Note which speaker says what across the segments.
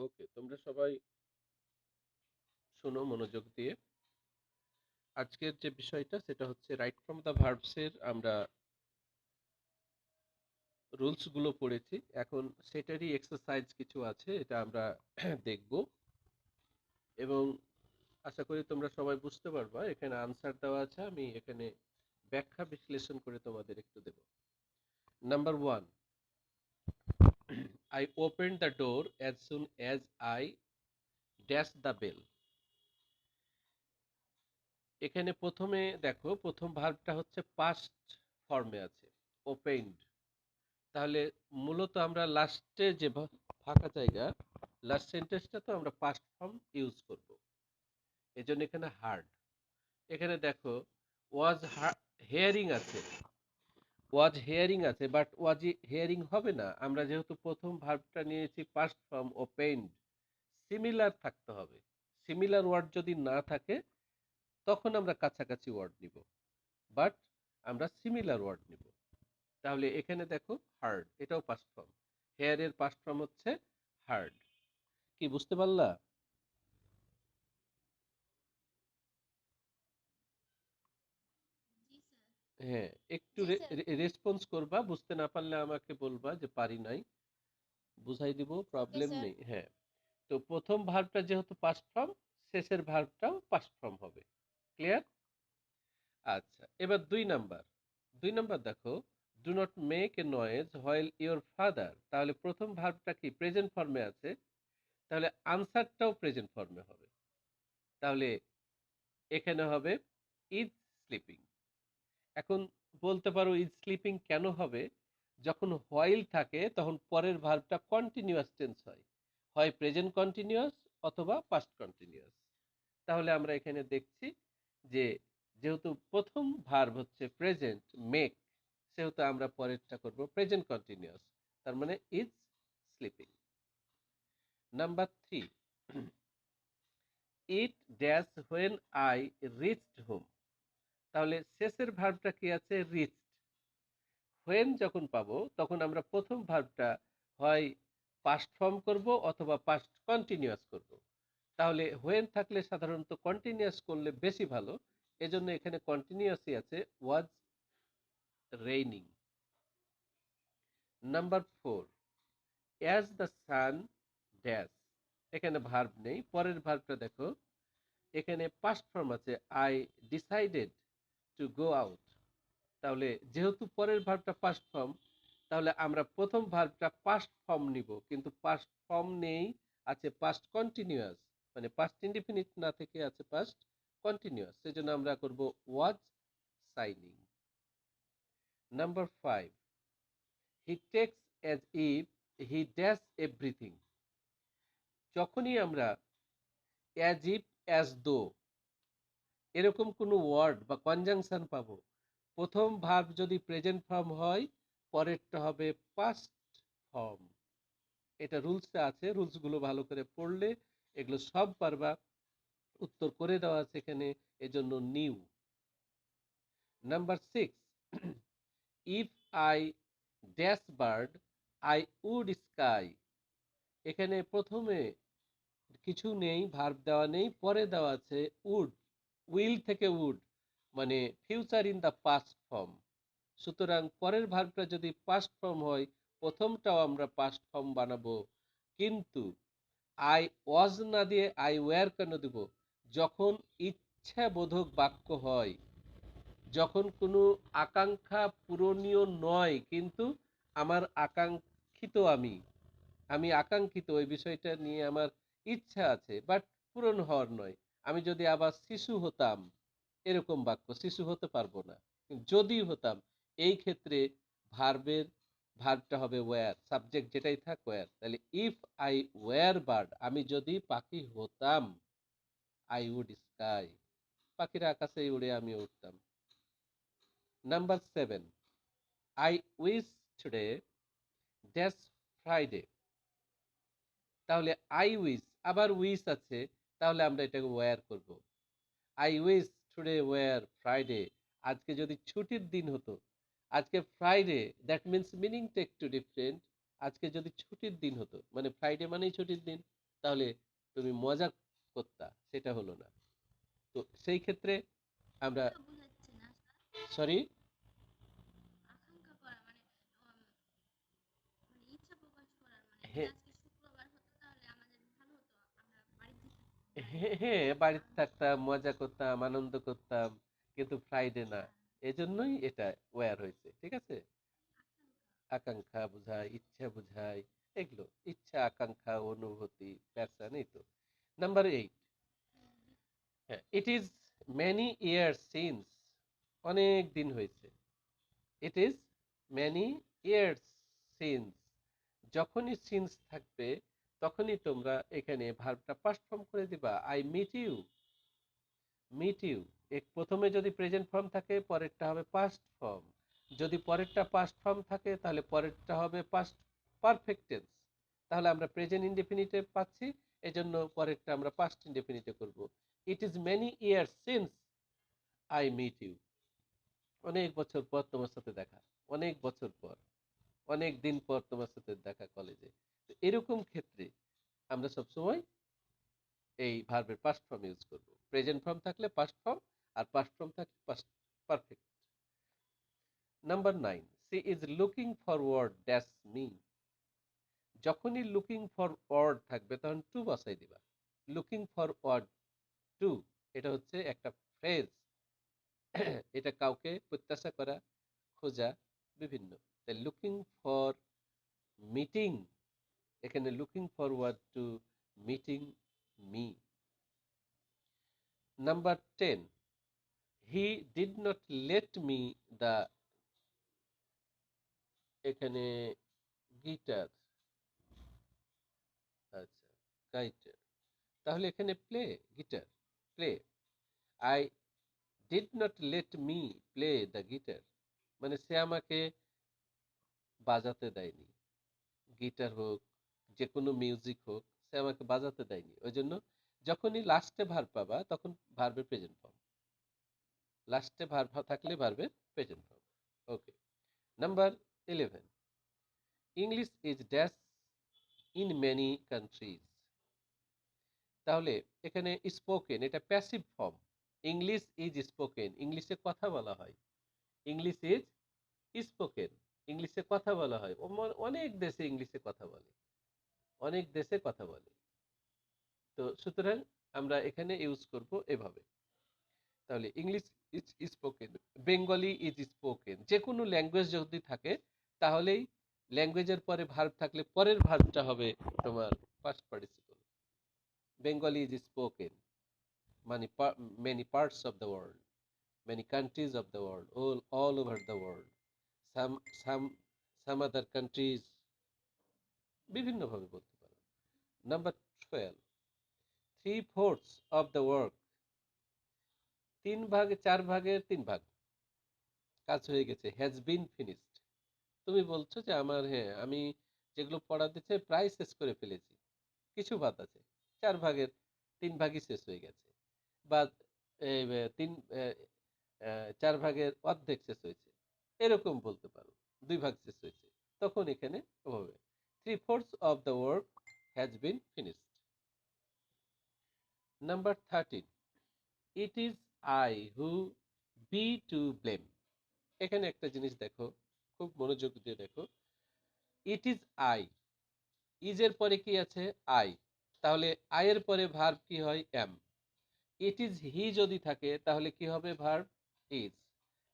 Speaker 1: ওকে, তোমরা সবাই শোনো মনোযোগ দিয়ে। আজকের যে বিষয়টা সেটা হচ্ছে রাইট ফ্রম দ্য ভার্বস এর আমরা রুলস গুলো পড়েছি। এখন সেটারই এক্সারসাইজ কিছু আছে, এটা আমরা দেখব এবং আশা করি তোমরা সবাই বুঝতে পারবা। এখানে আনসার দেওয়া আছে, আমি এখানে ব্যাখ্যা বিশ্লেষণ করে তোমাদের একটু দেব। Number one, I open the door as soon as I dash the bell. এখানে প্রথমে দেখো, প্রথম ভার্বটা হচ্ছে পাস্ট ফর্মে আছে, ওপেন্ড। তাহলে মূলত আমরা লাস্টে যে ফাঁকা জায়গা, লাস্ট সেন্টেন্সটা তো আমরা পাস্ট ফর্ম ইউজ করব, এই জন্য এখানে হার্ড। এখানে দেখো ওয়াজ হেয়ারিং আছে, ওয়াজ হেয়ারিং আছে, বাট ওয়াজ হেয়ারিং হবে না। আমরা যেহেতু প্রথম ভার্বটা নিয়েছি পাস্ট ফর্ম ওপেন্ড, সিমিলার থাকতে হবে। সিমিলার ওয়ার্ড যদি না থাকে তখন আমরা কাছাকাছি ওয়ার্ড নিব, বাট আমরা সিমিলার ওয়ার্ড নিব। তাহলে এখানে দেখো হার্ড, এটাও পাস্ট ফর্ম। হেয়ার এর পাস্ট ফর্ম হচ্ছে হার্ড। কি বুঝতে পারলা?
Speaker 2: জি স্যার।
Speaker 1: হ্যাঁ, একটু
Speaker 2: জি স্যার।
Speaker 1: রেসপন্স করবা, বুঝতে না পারলে আমাকে বলবা যে পারি নাই, বুঝাই দিব,
Speaker 2: ওকে
Speaker 1: প্রবলেম
Speaker 2: স্যার।
Speaker 1: নেই। হ্যাঁ, তো প্রথম ভার্বটা যেহেতু পাস্ট ফর্ম, শেষের ভার্বটাও পাস্ট ফর্ম হবে। ক্লিয়ার? আচ্ছা, এবার দুই নাম্বার দেখো, do not make a noise while your father. তাহলে প্রথম ভার্বটা কি প্রেজেন্ট ফর্মে আছে, তাহলে আনসারটাও প্রেজেন্ট ফর্মে হবে। তাহলে এখানে হবে ইজ স্লিপিং। এখন বলতে পারো ইজ স্লিপিং কেন হবে? যখন হোয়াইল থাকে তখন পরের ভার্বটা কন্টিনিউয়াস টেন্স হয়, হয় প্রেজেন্ট কন্টিনিউয়াস অথবা পাস্ট কন্টিনিউয়াস। তাহলে আমরা এখানে দেখছি যে যেহেতু প্রথম ভার্ব হচ্ছে প্রেজেন্ট মেক, সেহেতু আমরা পরেরটা করব প্রেজেন্ট কন্টিনিউয়াস, তার মানে is sleeping. Number three, it dash when I reached home. তাহলে শেষের ভার্বটা কি আছে? রিচড। হোয়েন যখন পাবো তখন আমরা প্রথম ভার্বটা হয় পাস্ট ফর্ম করব অথবা পাস্ট কন্টিনিউয়াস করব। তাহলে হোয়েন থাকলে সাধারণত কন্টিনিউয়াস করলে বেশি ভালো, এজন্য এখানে কন্টিনিউয়াসই আছে, was raining. Number four, as the sun dash. এখানে ভার্ব নেই, পরের ভার্বটা দেখো, এখানে পাস্ট ফর্ম আছে, I decided to go out. তাহলে যেহেতু পরের ভার্বটা পাস্ট ফর্ম, তাহলে আমরা প্রথম ভার্বটা পাস্ট ফর্ম নিব, কিন্তু পাস্ট ফর্ম নেই, আছে পাস্ট কন্টিনিউয়াস, মানে পাস্ট ইনডিফিনিট না থেকে আছে পাস্ট কন্টিনিউয়াস, সেজন্য আমরা করব was shining. Number five, he takes as if he dash everything. যখনই আমরা অ্যাজ ইফ, অ্যাজ দো এরকম কোনো ওয়ার্ড বা কনজাংশন পাবো, প্রথম ভার্ব যদি প্রেজেন্ট ফর্ম হয়, পরেরটা হবে পাস্ট ফর্ম। এটা রুলসে আছে, রুলসগুলো ভালো করে পড়লে এগুলো সব পারবা। উত্তর করে দেওয়া আছে এখানে, এজন্য নিউ। Number six, if I dash bird I would sky. এখানে প্রথমে কিছু নেই, ভার্ব দেওয়া নেই, পরে দেওয়া আছে উড, উইল থেকে উড, মানে future in the past form. সুতরাং পরের ভার্বটা যদি পাস্ট ফর্ম হয়, প্রথমটাও আমরা পাস্ট ফর্ম বানাবো। কিন্তু আই ওয়াজ না দিয়ে আই ওয়্যার কেন দিব? যখন ইচ্ছাবোধক বাক্য হয়, যখন কোনো আকাঙ্ক্ষা পূরণীয় নয়, কিন্তু আমার আকাঙ্ক্ষিত, আমি আমি আকাঙ্ক্ষিত, ওই বিষয়টা নিয়ে আমার ইচ্ছা আছে, বাট পূরণ হওয়ার নয়। আমি যদি আবার শিশু হতাম, এরকম বাক্য, শিশু হতে পারবো না, যদি হতাম, এই ক্ষেত্রে ভার্বের ভার্বটা হবে ওয়্যার, সাবজেক্ট যেটাই থাক ওয়্যার। তাহলে ইফ আই ওয়্যার বার্ড, আমি যদি পাখি হতাম, আই উড স্কাই, পাখিরা আকাশে উড়ে আমি উঠতাম। Number seven, I wish today dash Friday. তাহলে আই উইশ, আবার উইশ আছে, তাহলে আমরা এটাকে ওয়্যার করব। I wish today were Friday. আজকে যদি ছুটির দিন হতো, আজকে ফ্রাইডে, দ্যাট মিনস মিনিংটা একটু ডিফারেন্ট। আজকে যদি ছুটির দিন হতো, মানে ফ্রাইডে মানেই ছুটির দিন, তাহলে তুমি মজা করতা, সেটা হলো না। তো সেই ক্ষেত্রে আমরা, সরি, হ্যাঁ হ্যাঁ হ্যাঁ, বাড়িতে থাকতাম, মজা করতাম, আনন্দ করতাম, কিন্তু ফ্রাইডে না। এজন্যই এটা ওয়্যার হয়েছে, ঠিক আছে। আকাঙ্ক্ষা বোঝায়, ইচ্ছা বোঝায়, এগুলো ইচ্ছা, আকাঙ্ক্ষা, অনুভূতি, প্যাশন, এই তো। নাম্বার 8, হ্যাঁ, it is many years since, অনেক দিন হয়েছে। It is many years since, যখনই সিন্স থাকবে তখনই তোমরা এখানে ভার্বটা পাস্ট ফর্ম করে দিবা। I meet you, meet you, প্রথমে যদি প্রেজেন্ট ফর্ম থাকে পরেরটা হবে পাস্ট ফর্ম, যদি পরেরটা পাস্ট ফর্ম থাকে তাহলে পরেরটা হবে পাস্ট পারফেক্ট টেন্স। তাহলে আমরা প্রেজেন্ট ইনডেফিনিটিভ পাচ্ছি, এজন্য পরেরটা আমরা পাস্ট ইনডেফিনিটিভ করব। It is many years since I meet you, অনেক বছর পর তোমার সাথে দেখা, অনেক বছর পর, অনেক দিন পর তোমার সাথে দেখা কলেজে। তো এরকম ক্ষেত্রে আমরা সবসময় এই ভার্বের পাস্ট ফর্ম ইউজ করব। প্রেজেন্ট ফর্ম থাকলে পাস্ট ফর্ম, আর পাস্ট ফর্ম থাকলে past perfect. Number 9, she is looking forward dash me, যখনই লুকিং ফরওয়ার্ড থাকবে তখন টু বসাই দিবা। লুকিং ফরওয়ার্ড টু, এটা হচ্ছে একটা ফ্রেজ, এটা কাউকে প্রত্যাশা করা, খোঁজা, বিভিন্ন। তাই লুকিং ফর মিটিং, এখানে looking forward to meeting me. Number 10, he did not let me the, এখানে গিটার, আচ্ছা, গাইটার, তাহলে এখানে play, guitar, play. I did not let me play the guitar, মানে সে আমাকে বাজাতে দেয়নি, গিটার হোক, যে কোনো মিউজিক হোক, সে আমাকে বাজাতে দেয়নি। ওই জন্য যখনই লাস্টে ভার্ব পাবা তখন ভার্বের প্রেজেন্ট ফর্ম, লাস্টে ভার্ব থাকলে ভার্বের present form. Okay. Number 11, English is dash in many countries, তাহলে এখানে স্পোকেন, এটা passive form. English is spoken, ইংলিশে কথা বলা হয়। ইংলিশ ইজ স্পোকেন, ইংলিশে কথা বলা হয়। অনেক দেশে ইংলিশে কথা বলে, অনেক দেশে কথা বলে। তো সুতরাং আমরা এখানে ইউজ করব এভাবে। তাহলে English is spoken, Bengali is spoken, যে কোনো ল্যাঙ্গুয়েজ যদি থাকে তাহলেই ল্যাঙ্গুয়েজের পরে ভার্ব থাকলে পরের ভার্বটা হবে তোমার past participle. Bengali is spoken, মানে many parts of the world, many countries of the world, all over the world, some some some other countries, বিভিন্নভাবে বলতে পারো। নাম্বার 12, 3/4 of the work, 4/3 ভাগ কাজ হয়ে গেছে, হ্যাজ বিন ফিনিশড। তুমি বলছো যে আমার, হ্যাঁ, আমি যেগুলো পড়াতে চাই প্রায় শেষ করে ফেলেছি, কিছু বাদ আছে, 4/3 শেষ হয়ে গেছে, বা এই, 4/4 শেষ হয়েছে, এরকম বলতে পারো, 2 ভাগ শেষ হয়েছে, তখন এখানে হবে 3/4 of the work has been finished. Number 13, it is I who B to blame, এখানে একটা জিনিস দেখো, খুব মনোযোগ দিয়ে দেখো। ইট ইজ আই, ইজ এর পরে কি আছে? আই, তাহলে আই এর পরে ভার্ব কি হয়? এম। ইট ইজ হি যদি থাকে তাহলে কি হবে? Verb is.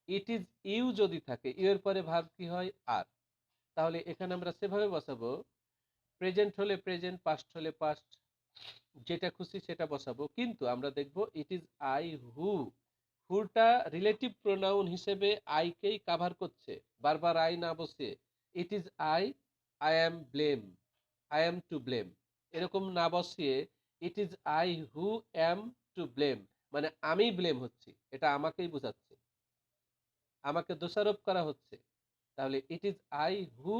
Speaker 1: It is you যদি থাকে, ইউ এর পরে ভার্ব কি হয়? আর। তাহলে এখানে আমরা সেভাবে বসাবো, প্রেজেন্ট হলে প্রেজেন্ট, পাস্ট হলে পাস্ট, যেটা খুশি সেটা বসাবো। কিন্তু আমরা দেখব ইট ইজ আই হু, হুটা রিলেটিভ প্রোনাউন হিসেবে আইকেই কাভার করছে, বারবার আই না বসে। It is I, I am blame, I am to blame, এরকম না বসিয়ে it is I who am to blame, মানে আমি ব্লেম হচ্ছি, এটা আমাকেই বোঝাচ্ছে, আমাকে দোষারোপ করা হচ্ছে। তাহলে ইট is I who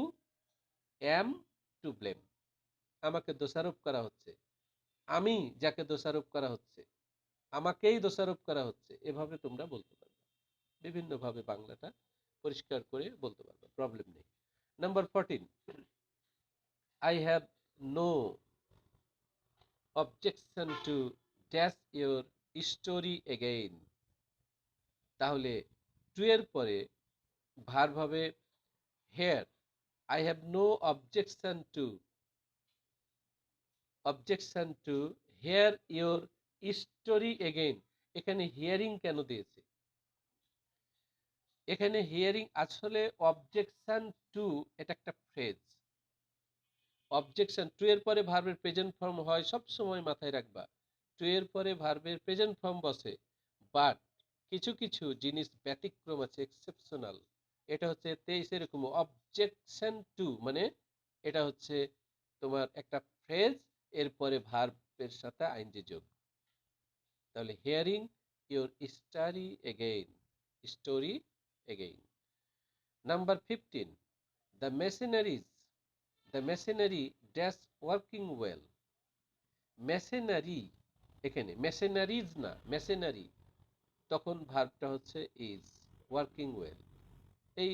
Speaker 1: am to blame, আমাকে দোষারোপ করা হচ্ছে, আমি যাকে দোষারোপ করা হচ্ছে, আমাকেই দোষারোপ করা হচ্ছে, এভাবে তোমরা বলতে পারবে, বিভিন্নভাবে বাংলাটা পরিষ্কার করে বলতে পারবে, প্রবলেম নেই। Number 14, I have no objection to dash your story again. তাহলে টু এর পরে ভার্ব হবে hear. I have no objection to hear your story again. এখানে হিয়ারিং কেন দিয়েছে? এখানে হিয়ারিং আসলে অবজেকশন টু, এটা একটা ফ্রেজ। অবজেকশন টু এর পরে ভার্বের প্রেজেন্ট ফর্ম হয়, সব সময় মাথায় রাখবা টু এর পরে ভার্বের প্রেজেন্ট ফর্ম বসে। বাট কিছু কিছু জিনিস ব্যতিক্রম আছে, এক্সেপশনাল। এটা হচ্ছে 23 এরকম অবজেকশন টু মানে এটা হচ্ছে তোমার একটা ফ্রেজ, এরপরে ভার্বের সাথে আইনজি যোগ। তাহলে hearing your story again. Number 15, the machineries the machinery dash working well. Machinery, এখানে মেশিনারিজ না, মেশিনারি, তখন ভার্বটা হচ্ছে ইজ, ওয়ার্কিং ওয়েল। এই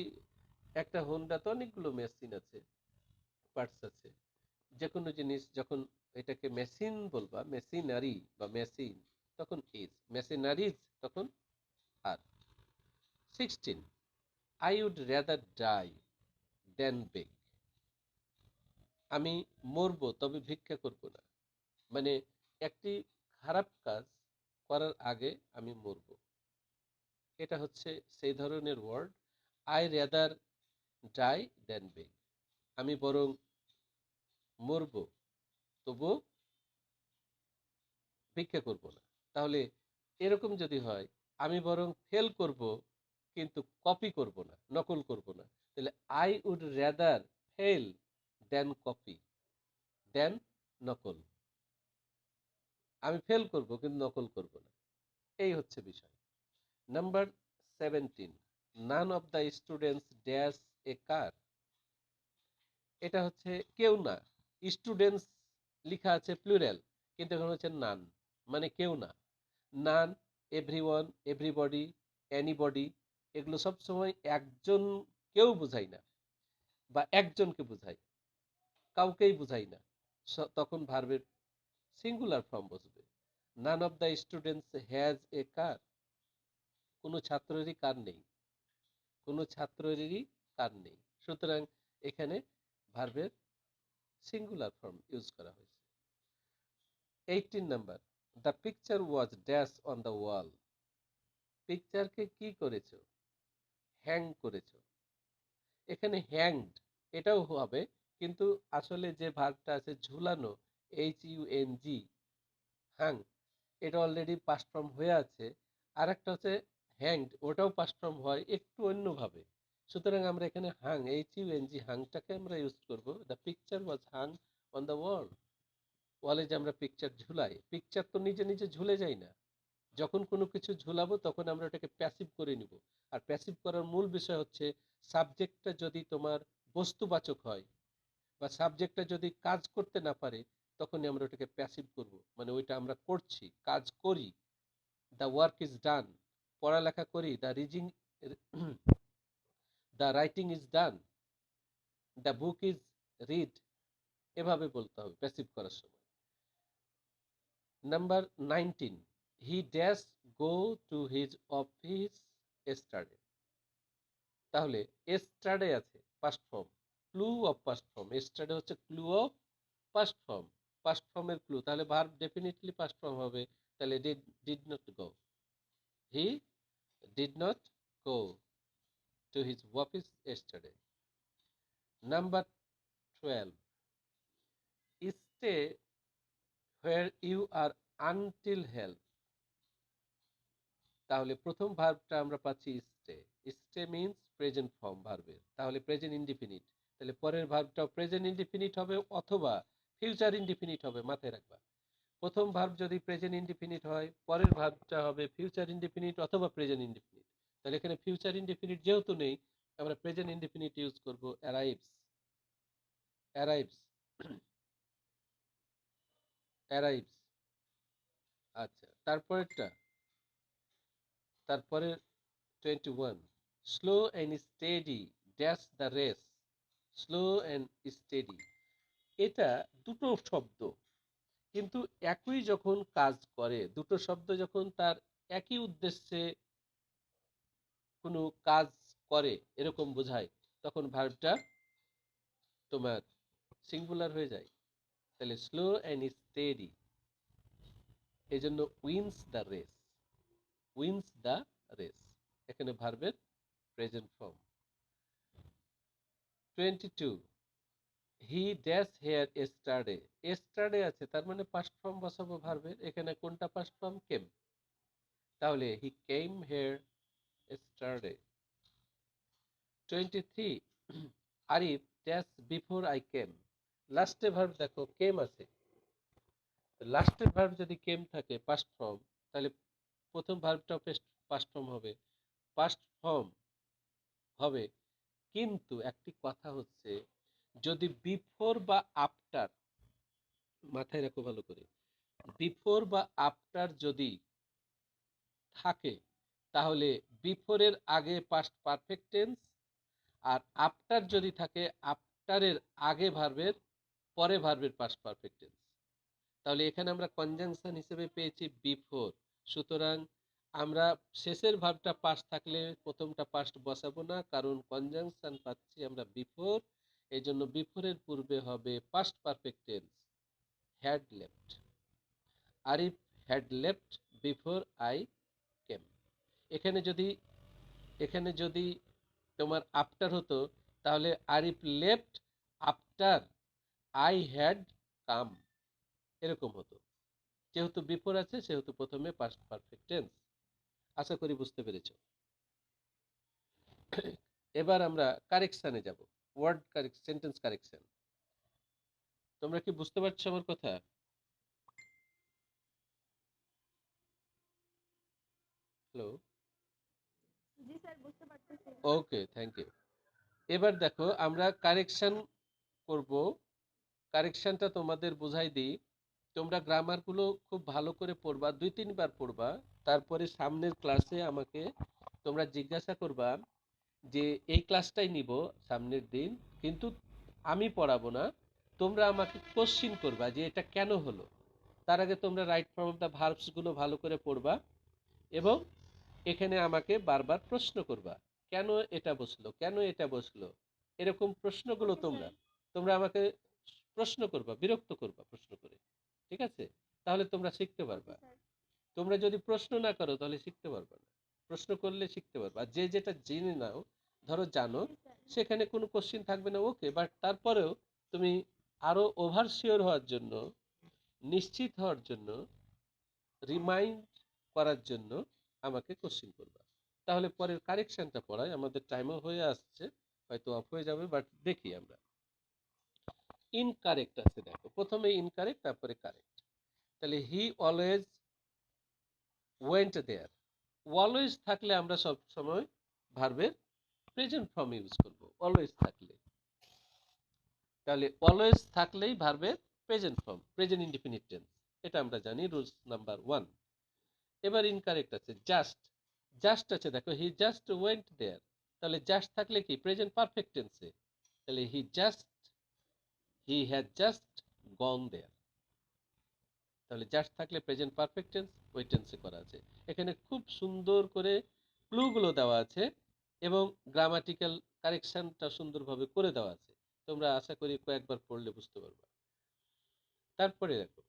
Speaker 1: একটা হোন্ডাতে অনেকগুলো মেশিন আছে, পার্টস আছে। যে কোনো জিনিস যখন এটাকে মেশিন বলবা, মেশিনারি বা মেশিন, তখন ইজ। মেশিনারিজ তখন আর। 16, আই উড রেদার ডাই দেন বেগ। আমি মরবো তবে ভিক্ষা করব না। মানে একটি খারাপ কাজ করার আগে আমি মরবো, এটা হচ্ছে সেই ধরনের ওয়ার্ড। আই রেদার ডাই দেন বেগ, আমি বরং মরবো তবু ভিক্ষা করব না। তাহলে এরকম যদি হয়, আমি বরং ফেল করব কিন্তু কপি করব না, নকল করব না। তাহলে I would rather fail than copy, than নকল। আমি ফেল করব কিন্তু নকল করব না, এই হচ্ছে বিষয়। Number 17, none of the students dash a car. এটা হচ্ছে কেউ না। স্টুডেন্টস লেখা আছে প্লুরাল, কিন্তু এখন হচ্ছে নান, মানে কেউ না। নান, এভরিওয়ান, এভরিবডি, এনিবডি, এগুলো সবসময় একজন, কেউ বোঝায় না, বা একজনকে বোঝায়, কাউকেই বোঝায় না। তখন ভার্বের সিঙ্গুলার ফর্ম বসবে। None of the students has a car. কোনো ছাত্রেরই কার নেই, কোনো ছাত্রেরই কার নেই। সুতরাং এখানে ভার্বের সিঙ্গুলার ফর্ম ইউজ করা হয়েছে। 18 number, the picture was dash on the wall. পিকচারকে কি করেছো? হ্যাং করেছো। এখানে হ্যাংড এটাও হবে, কিন্তু আসলে যে ভার্বটা আছে ঝুলানো, HUNG, হ্যাং, এটা অলরেডি পাস্ট ফর্ম হয়ে আছে। আর একটা হচ্ছে হ্যাংড, ওটাও পাস্ট ফর্ম হয় একটু অন্যভাবে। সুতরাং আমরা এখানে হাং, HUNG, হাংটাকে আমরা ইউজ করব। The picture was Hang on the ওয়াল। ওয়ালে যে আমরা পিকচার ঝুলাই, পিকচার তো নিজে নিজে ঝুলে যায় না। যখন কোনো কিছু ঝুলাবো তখন আমরা ওটাকে প্যাসিভ করে নিব। আর প্যাসিভ করার মূল বিষয় হচ্ছে সাবজেক্টটা যদি তোমার বস্তুবাচক হয়, বা সাবজেক্টটা যদি কাজ করতে না পারে, তখনই আমরা ওটাকে প্যাসিভ করব, মানে ওইটা আমরা করছি, কাজ করি। দ্য ওয়ার্ক ইজ ডান, পড়ালেখা করি। The writing is done, the book is read, এভাবে বলতে হবে প্যাসিভ করার সময়। Number 19, he dash go to his office yesterday. তাহলে এস্টারডে আছে past form, clue of past form. Yesterday হচ্ছে clue of past form, past ফর্মের ক্লু। তাহলে ভার্ব ডেফিনেটলি পাস্ট ফর্ম হবে। তাহলে did not go, he did not go to his office yesterday. Number 12, stay where you are until help. তাহলে প্রথম ভার্বটা আমরা পাচ্ছি stay. Stay means present form ভার্বের, তাহলে প্রেজেন্ট ইনডিফিনিট। তাহলে পরের ভার্বটাও প্রেজেন্ট ইনডিফিনিট হবে অথবা ফিউচার ইনডিফিনিট হবে, মাথায় রাখবা। প্রথম ভার্ব যদি প্রেজেন্ট ইনডিফিনিট হয়, পরের ভার্বটা হবে ফিউচার ইনডিফিনিট অথবা প্রেজেন্ট ইনডিফিনিট। তাহলে এখানে ফিউচার ইনডিফিনিট যেহেতু নেই, আমরা প্রেজেন্ট ইনডিফিনিট ইউজ করব, অ্যারাইভস। Arrives, arrives. আচ্ছা, তারপরে 21, slow and steady dash the race. Slow and steady, এটা দুটো শব্দ, কিন্তু একই যখন কাজ করে, দুটো শব্দ যখন তার একই উদ্দেশ্যে কোনো কাজ করে এরকম বোঝায়, তখন ভার্বটা তোমার সিঙ্গুলার হয়ে যায়। তাহলে স্লো অ্যান্ড স্টেডি, এই জন্য wins the race, wins the race, এখানে ভার্বের present form. 22, he dash here yesterday, yesterday আছে তার মানে পাস্ট ফর্ম বসাবো ভার্বের, এখানে কোনটা পাস্ট ফর্ম? কেম। তাহলে he came here yesterday. 23, Arif dash before I came, লাস্টে ভার্ব দেখো কেম আছে, লাস্টের ভার্ব যদি কেম থাকে পাস্ট ফর্ম, তাহলে প্রথম ভার্বটাও পাস্ট ফর্ম হবে, পাস্ট ফর্ম হবে। কিন্তু একটি কথা হচ্ছে, যদি বিফোর বা আফটার, মাথায় রাখো ভালো করে, বিফোর বা আফটার যদি থাকে, তাহলে বিফোরের আগে পাস্ট পারফেক্ট টেন্স, আর আফটার যদি থাকে আফটারের আগে ভার্বের পরে ভার্বের পাস্ট পারফেক্ট টেন্স। তাহলে এখানে আমরা কনজাংশন হিসেবে পেয়েছি বিফোর, সুতরাং আমরা শেষের ভার্বটা পাস্ট থাকলে প্রথমটা পাস্ট বসাবো না, কারণ কনজাংশন পাচ্ছি আমরা বিফোর, এই জন্য বিফোরের পূর্বে হবে past perfect tense, had left. Arif had left before I came. এখানে যদি এখানে যদি তোমার আফটার হতো, তাহলে Arif left after I had come, এরকম হতো। যেহেতু বিফোর আছে সেহেতু প্রথমে পাস্ট পারফেক্ট টেন্স। আশা করি বুঝতে পেরেছো। এবার আমরা কারেকশনে যাব, ওয়ার্ড কারেকশন, সেন্টেন্স কারেকশন। তোমরা কি বুঝতে পারছো আমার কথা? হ্যালো,
Speaker 2: জি স্যার, বুঝতে পারতেছি।
Speaker 1: ওকে, থ্যাংক ইউ। এবার দেখো আমরা কারেকশন করব, কারেকশনটা তোমাদের বুঝাই দিই। তোমরা গ্রামারগুলো খুব ভালো করে পড়বা, 2-3 বার পড়বা, তারপরে সামনের ক্লাসে আমাকে তোমরা জিজ্ঞাসা করবা যে এই ক্লাসটাই নিব সামনের দিন, কিন্তু আমি পড়াবো না, তোমরা আমাকে কোশ্চিন করবা যে এটা কেন হলো। তার আগে তোমরা রাইট ফর্ম অফ দ্য ভার্বসগুলো ভালো করে পড়বা এবং এখানে আমাকে বারবার প্রশ্ন করবা, কেন এটা বসলো, কেন এটা বসলো, এরকম প্রশ্নগুলো
Speaker 2: ওকে
Speaker 1: তোমরা
Speaker 2: স্যার।
Speaker 1: তোমরা আমাকে প্রশ্ন করবা, বিরক্ত করবা প্রশ্ন করে, ঠিক আছে? তাহলে তোমরা শিখতে
Speaker 2: ওকে
Speaker 1: পারবা।
Speaker 2: স্যার।
Speaker 1: তোমরা যদি প্রশ্ন না করো তাহলে শিখতে পারবা না, প্রশ্ন করলে শিখতে পারবা। আর যে যেটা জেনে নাও, ধরো জানো,
Speaker 2: জি স্যার।
Speaker 1: সেখানে কোনো কোশ্চিন থাকবে না, ওকে, বাট তারপরেও তুমি আরো ওভার শিওর হওয়ার জন্য, নিশ্চিত হওয়ার জন্য, রিমাইন্ড করার জন্য আমাকে কোশ্চিন করবা। তাহলে পরের কারেকশনটা পড়ায়, আমাদের টাইমও হয়ে আসছে, হয়তো অফ হয়ে যাবে, বাট দেখি আমরা। ইনকারেক্ট আছে দেখো, প্রথমে ইনকারেক্ট তারপরে কারেক্ট। তাহলে he always went there, always থাকলে আমরা সব সময় ভার্বের প্রেজেন্ট ফর্ম ইউজ করব, অলওয়েজ থাকলে। তাহলে অলওয়েজ থাকলেই ভার্বের present form, present indefinite tense, এটা আমরা জানি, রুলস নাম্বার 1। এবার ইনকারেক্ট আছে জাস্ট, জাস্ট আছে দেখো, হি জাস্ট ওয়েন্ট দেয়ার, তাহলে জাস্ট থাকলে কি প্রেজেন্ট পারফেক্ট টেন্সে, তাহলে হি হ্যাজ জাস্ট গন দেয়ার। তাহলে জাস্ট থাকলে প্রেজেন্ট পারফেক্ট টেন্স, ওই টেন্সে করা আছে। এখানে খুব সুন্দর করে ক্লুগুলো দেওয়া আছে এবং গ্রামাটিক্যাল কারেকশনটা সুন্দরভাবে করে দেওয়া আছে, তোমরা আশা করি কয়েকবার পড়লে বুঝতে পারবে। তারপরে দেখো,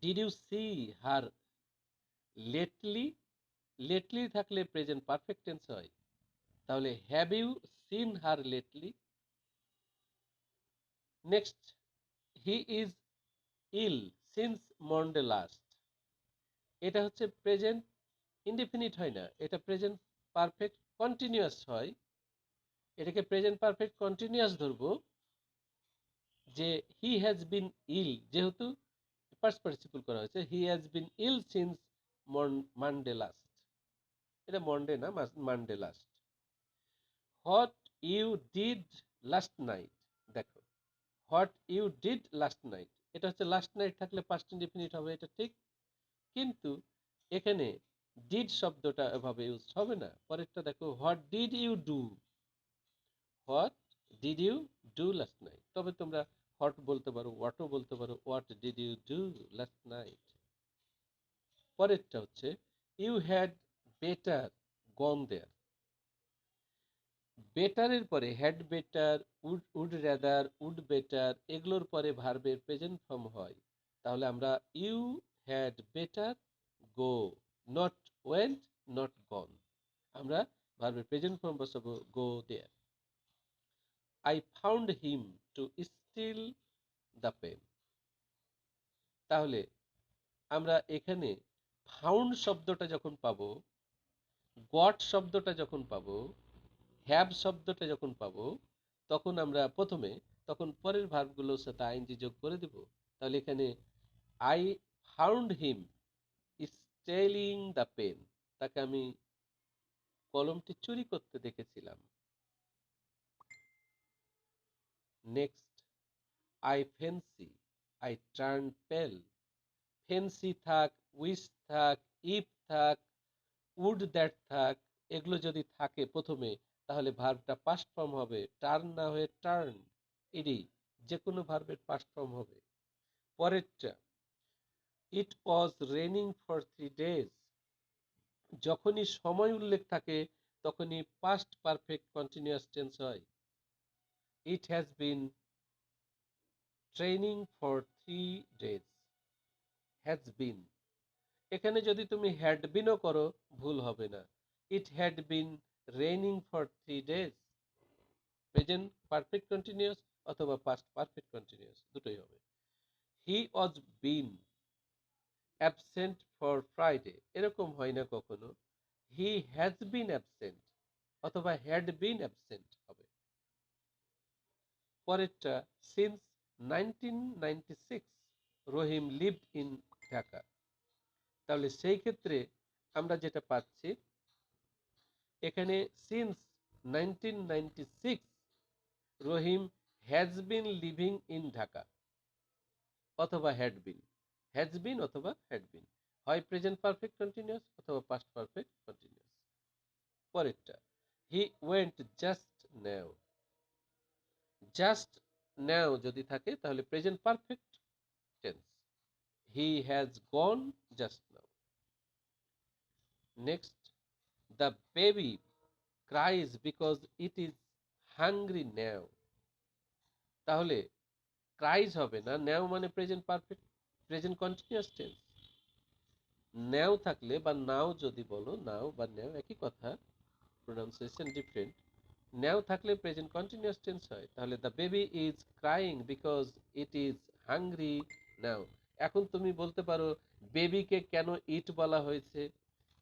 Speaker 1: did you see her lately, lately থাকলে প্রেজেন্ট পারফেক্ট টেন্স হয়, তাহলে have you seen her lately. Next, he is ill since Monday last, এটা হচ্ছে প্রেজেন্ট ইনডিফিনিট হয় না, এটা প্রেজেন্ট পারফেক্ট কন্টিনিউয়াস হয়। এটাকে প্রেজেন্ট পারফেক্ট কন্টিনিউয়াস ধরবো, যে হি হ্যাজ বিন ইল, যেহেতু পাস্ট পার্টিসিপল করা হয়েছে, he has been ill since Monday last, এটা মন্ডে না, Monday last. What you did last night, দেখো what you did last night, এটা হচ্ছে লাস্ট নাইট থাকলে পাস্ট ইনডিফিনিট হবে, এটা ঠিক, কিন্তু এখানে ডিড শব্দটা এভাবে ইউজ হবে না। পরেরটা দেখো, what did you do, what did you do last night, তবে তোমরা হট বলতে পারো, হোয়াটও বলতে পারো, what did you do last night. পরেরটা হচ্ছে you had better gone there. বেটারের পরে had better, would rather, would better এগুলোর পরে ভার্বের প্রেজেন্ট ফর্ম হয়, তাহলে আমরা you had better go, not went, not gone. আমরা ভার্বের প্রেজেন্ট ফর্ম বসাবো go there. I found him two still the pen. তাহলে আমরা এখানে ফাউন্ড শব্দটা যখন পাবো, গট শব্দটা যখন পাবো, হ্যাভ শব্দটা যখন পাবো, তখন আমরা প্রথমে তখন পরের ভার্বগুলোর সাথে আইএনজি যোগ করে দেব। তাহলে এখানে I found him stealing the pen, তাকে আমি কলমটি চুরি করতে দেখেছিলাম। Next, I fancy I turn pale. Fancy থাক, উইশ থাক, ইফ থাক, উড দ্যাট থাক, এগুলো যদি থাকে প্রথমে, তাহলে ভার্বটা পাস্ট ফর্ম হবে, টার্ন না হয়ে টার্ন, ইডি যে কোনো ভার্বের পাস্ট ফর্ম হবে। পরেরটা, ইট ওয়াজ রেনিং ফর 3 days। যখনই সময় উল্লেখ থাকে তখনই পাস্ট পারফেক্ট কন্টিনিউয়াস টেন্স হয়। It has been training for 3 days। Has been, এখানে যদি তুমি হ্যাড বিনও করো ভুল হবে না। It had been raining for 3 days, present perfect continuous অথবা পাস্ট পারফেক্ট কন্টিনিউয়াস দুটোই হবে। হি ওয়াজ বিন অ্যাবসেন্ট ফর ফ্রাইডে, এরকম হয় না কখনো, হি হ্যাজ বিন অ্যাবসেন্ট অথবা হ্যাড বিন অ্যাবসেন্ট হবে। পরেরটা, since 1996 Rahim lived in Dhaka. তাহলে সেই ক্ষেত্রে আমরা যেটা পাচ্ছি এখানে since 1996 Rahim has been living in Dhaka অথবা হ্যাড বিন, হ্যাজ বিন অথবা হ্যাড বিন, হয় প্রেজেন্ট পারফেক্ট কন্টিনিউয়াস অথবা পাস্ট পারফেক্ট কন্টিনিউয়াস। পরেরটা, he went just now. Just now যদি থাকে তাহলে present perfect tense, he has gone just now. Next, the baby cries because it is hungry now. তাহলে cries হবে না, now মানে present perfect, present continuous tense. Now থাকলে বা নাও যদি বলো, নাও বা নাও একই কথা, প্রোনাউন্সিয়েশন ডিফারেন্ট। নাও থাকলে প্রেজেন্ট কন্টিনিউয়াস টেন্স হয়, তাহলে the baby is crying because it is hungry নাও। এখন তুমি বলতে পারো বেবিকে কেন ইট বলা হয়েছে?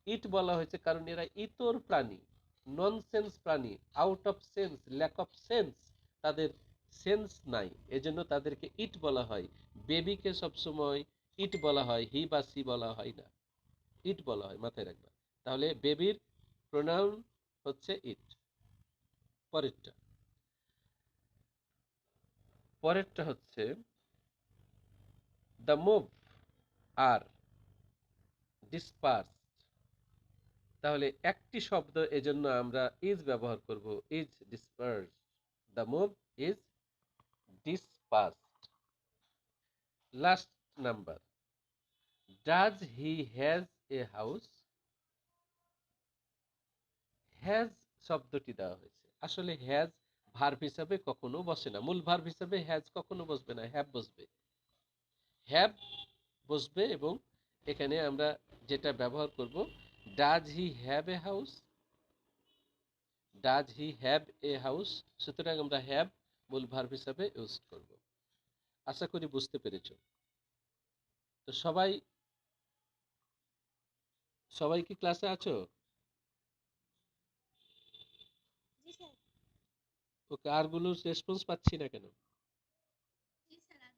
Speaker 1: ইট বলা হয়েছে কারণ এরা ইতর প্রাণী, ননসেন্স প্রাণী, out of sense, lack of sense, তাদের সেন্স নাই, এজন্য তাদেরকে ইট বলা হয়। বেবিকে সবসময় ইট বলা হয়, হি বা সি বলা হয় না, ইট বলা হয়, মাথায় রাখবা। তাহলে বেবির প্রোনাউন হচ্ছে ইট। পরেরটা, পরেরটা হচ্ছে দ্য মুভ আর ডিসপার্সড। তাহলে একটি শব্দ, এজন্য আমরা ইজ ব্যবহার করব, is dispersed, the move is dispersed. Last number. Does he has a house? Has শব্দটি দেওয়া হয়েছে, আসলে has ভার্ব হিসাবে কখনো বসে না, মূল ভার্ব হিসাবে has কখনো বসবে না, have বসবে, have বসবে। এবং এখানে আমরা যেটা ব্যবহার করব, does he have a house, does he have a house, সুতরাং আমরা have মূল ভার্ব হিসাবে ইউজ করব। আশা করি বুঝতে পেরেছো। তো সবাই, সবাই কি ক্লাসে আছো?
Speaker 2: জি স্যার।
Speaker 1: ওকে, আরগুলোর রেসপন্স পাচ্ছি না কেন?
Speaker 2: জি স্যার।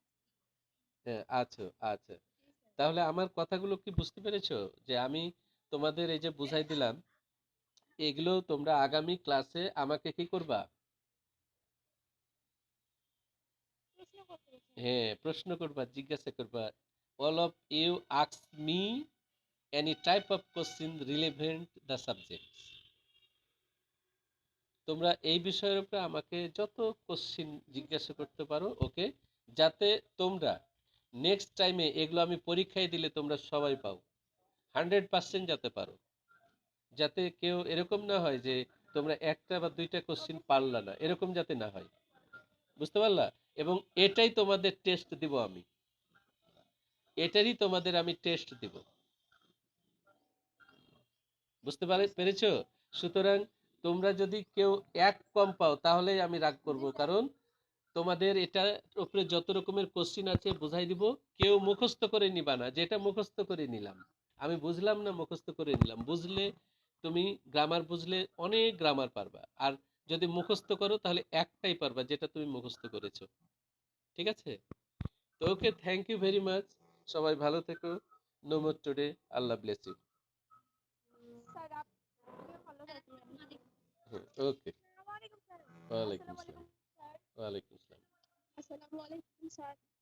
Speaker 1: হ্যাঁ, আছো, আচ্ছা।
Speaker 2: জি স্যার।
Speaker 1: তাহলে আমার কথাগুলো কি বুঝতে পেরেছো? যে আমি তোমাদের এই যে বুঝাই দিলাম, এগুলো তোমরা আগামী ক্লাসে আমাকে কি করবা?
Speaker 2: প্রশ্ন করতে স্যার।
Speaker 1: হ্যাঁ, প্রশ্ন করবা, জিজ্ঞাসা করবা। All of you ask me any type of question relevant the subject. তোমরা এই বিষয়ের উপরে আমাকে যত কোশ্চেন জিজ্ঞাসা করতে পারো, ওকে, যাতে তোমরা নেক্সট টাইমে এগুলো আমি পরীক্ষায় দিলে তোমরা সবাই পাও, 100% যাতে পারো, যাতে কেউ এরকম না হয় যে তোমরা একটা বা দুইটা কোশ্চিন পারলা না, এরকম যাতে না হয়। বুঝতে পারলা? এবং এটাই তোমাদের টেস্ট দিব আমি, এটারই তোমাদের আমি টেস্ট দিব। বুঝতে পেরেছো? সুতরাং তোমরা যদি কেউ এক কম পাও তাহলেই আমি রাগ করব, কারণ তোমাদের এটার উপরে যত রকমের কোশ্চিন আছে বুঝাই দিব। কেউ মুখস্থ করে নিবা না, যেটা মুখস্থ করে নিলাম, আমি বুঝলাম না মুখস্থ করে নিলাম। বুঝলে তুমি গ্রামার বুঝলে অনেক গ্রামার পারবা, আর যদি মুখস্থ করো তাহলে একটাই পারবা যেটা তুমি মুখস্থ করেছো। ঠিক আছে? তো okay, thank you very much. সবাই ভালো থেকো। No more today. Allah bless you.
Speaker 2: Sir আপনিও ভালো থাকবেন।
Speaker 1: ওকে।
Speaker 2: আসসালামু আলাইকুম স্যার।
Speaker 1: ওয়ালাইকুম
Speaker 2: আসসালামু
Speaker 1: আসসালাম।
Speaker 2: আলাইকুম স্যার।
Speaker 1: ওয়ালাইকুম আসসালাম।
Speaker 2: আসসালামু আলাইকুম স্যার।